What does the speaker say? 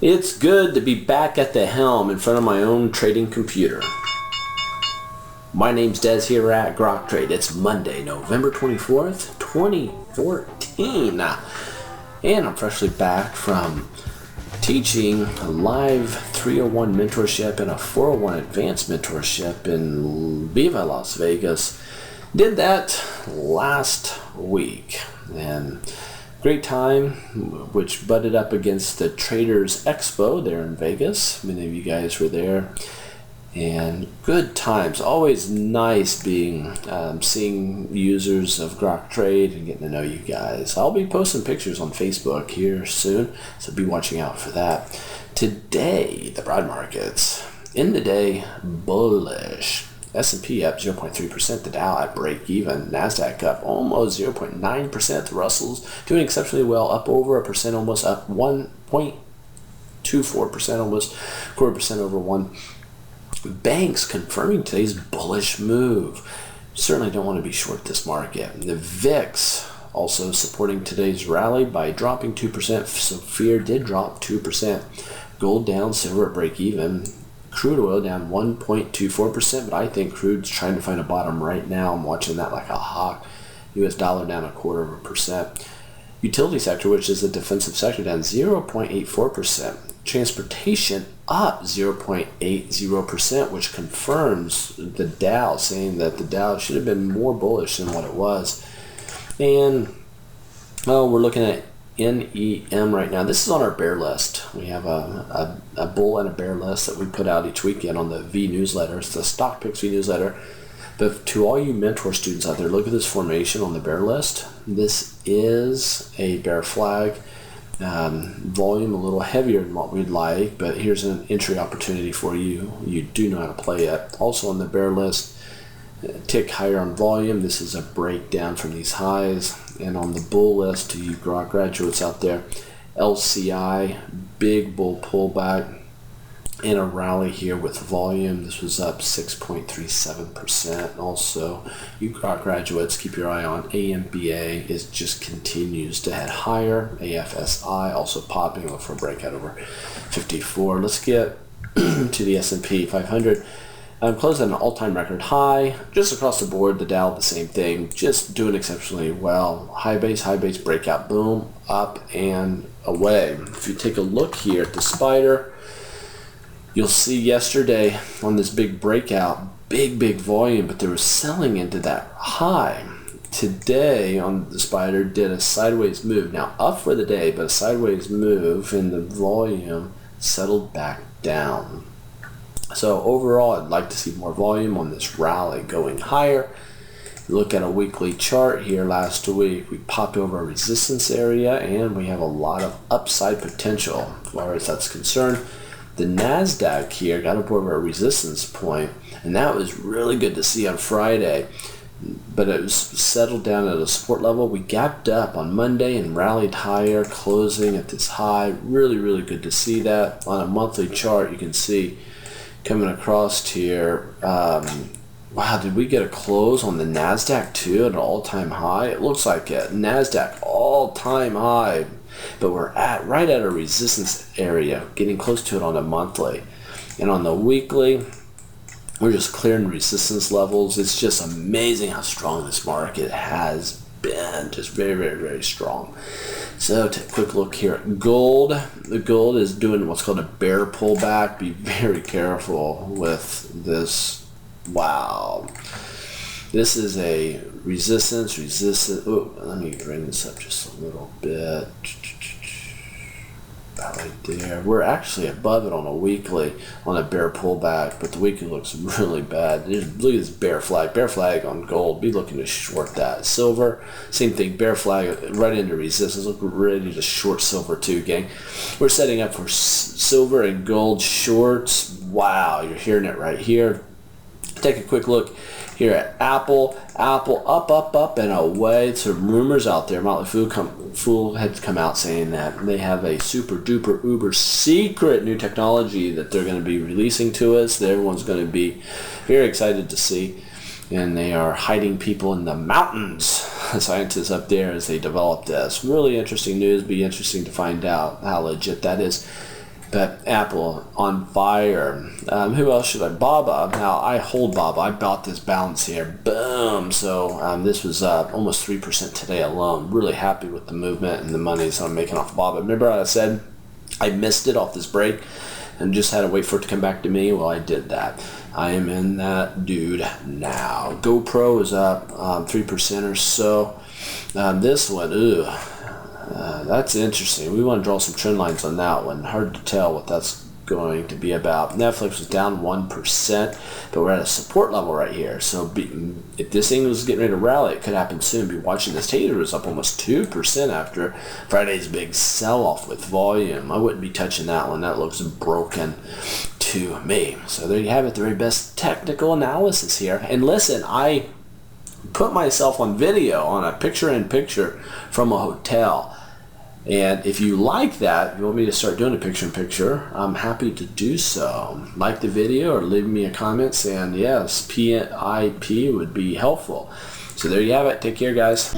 It's good to be back at the helm in front of my own trading computer. My name's Des here at Grok Trade. It's Monday, November 24th, 2014. And I'm freshly back from teaching a live 301 mentorship and a 401 advanced mentorship in Viva Las Vegas. Did that last week. And great time, which butted up against the Traders Expo there in Vegas. Many of you guys were there. And good times. Always nice being seeing users of Grok Trade and getting to know you guys. I'll be posting pictures on Facebook here soon, so be watching out for that. Today, the broad markets. In the day, bullish. S&P up 0.3%, the Dow at break even, NASDAQ up almost 0.9%, the Russell's doing exceptionally well, up over 1%, almost up 1.24%, almost 0.25% over 1. Banks confirming today's bullish move. Certainly don't want to be short this market. The VIX also supporting today's rally by dropping 2%, so fear did drop 2%. Gold down, silver at break even. Crude oil down 1.24%, but I think crude's trying to find a bottom right now. I'm watching that like a hawk. US dollar down 0.25%. Utility sector, which is a defensive sector, down 0.84%. Transportation up 0.80%, which confirms the Dow, saying that the Dow should have been more bullish than what it was. And we're looking at NEM right now. This is on our bear list. We have a bull and a bear list that we put out each weekend on the V newsletter. It's the Stock Picks V newsletter. But to all you mentor students out there, look at this formation on the bear list. This is a bear flag. Volume a little heavier than what we'd like, but here's an entry opportunity for you. You do know how to play it. Also on the bear list, tick higher on volume. This is a breakdown from these highs. And on the bull list, to you Grok graduates out there, LCI, big bull pullback and a rally here with volume. This was up 6.37%. Also, you Grok graduates, keep your eye on AMBA. It just continues to head higher. AFSI also popping, look for a breakout over 54. Let's get to the S&P 500. Closed at an all-time record high. Just across the board, the Dow, the same thing. Just doing exceptionally well. High base, breakout, boom, up and away. If you take a look here at the spider, you'll see yesterday on this big breakout, big volume, but there was selling into that high. Today on the spider did a sideways move. Now up for the day, but a sideways move, and the volume settled back down. So overall, I'd like to see more volume on this rally going higher. Look at a weekly chart here last week. We popped over a resistance area, and we have a lot of upside potential as far as that's concerned. The NASDAQ here got up over a resistance point, and that was really good to see on Friday. But it was settled down at a support level. We gapped up on Monday and rallied higher, closing at this high. Really good to see that. On a monthly chart, you can see coming across here, wow, did we get a close on the NASDAQ too at an all-time high? It looks like a NASDAQ all-time high, but we're right at a resistance area, getting close to it on a monthly. And on the weekly, we're just clearing resistance levels. It's just amazing how strong this market has been, just very strong. So take a quick look here at gold. The gold is doing what's called a bear pullback. Be very careful with this. Wow. This is a resistance. Oh, let me bring this up just a little bit. About right there. We're actually above it on a weekly on a bear pullback, but the weekly looks really bad. Look at this bear flag on gold. Be looking to short that. Silver, same thing, bear flag right into resistance. Look, we're ready to short silver too, gang. We're setting up for silver and gold shorts. Wow, you're hearing it right here. Take a quick look here at Apple. Apple up and away. Some rumors out there. Motley Fool had come out saying that they have a super duper uber secret new technology that they're going to be releasing to us that everyone's going to be very excited to see. And they are hiding people in the mountains, scientists up there, as they develop this. Really interesting news. Be interesting to find out how legit that is. But Apple on fire. Who else should I? Baba. Now I hold Baba. I bought this bounce here. Boom. So this was almost 3% today alone. Really happy with the movement and the money that I'm making off Baba. Remember I said I missed it off this break and just had to wait for it to come back to me? Well, I did that. I am in that dude now. GoPro is up 3% or so. This one, that's interesting. We want to draw some trend lines on that one. Hard to tell what that's going to be about. Netflix was down 1%, but we're at a support level right here. So if this thing was getting ready to rally, it could happen soon. Be watching this. Tater was up almost 2% after Friday's big sell-off with volume. I wouldn't be touching that one. That looks broken to me. So there you have it. The very best technical analysis here. And listen, I put myself on video on a picture-in-picture from a hotel. And if you like that, you want me to start doing a picture-in-picture, I'm happy to do so. Like the video or leave me a comment saying, yes, PIP would be helpful. So there you have it. Take care, guys.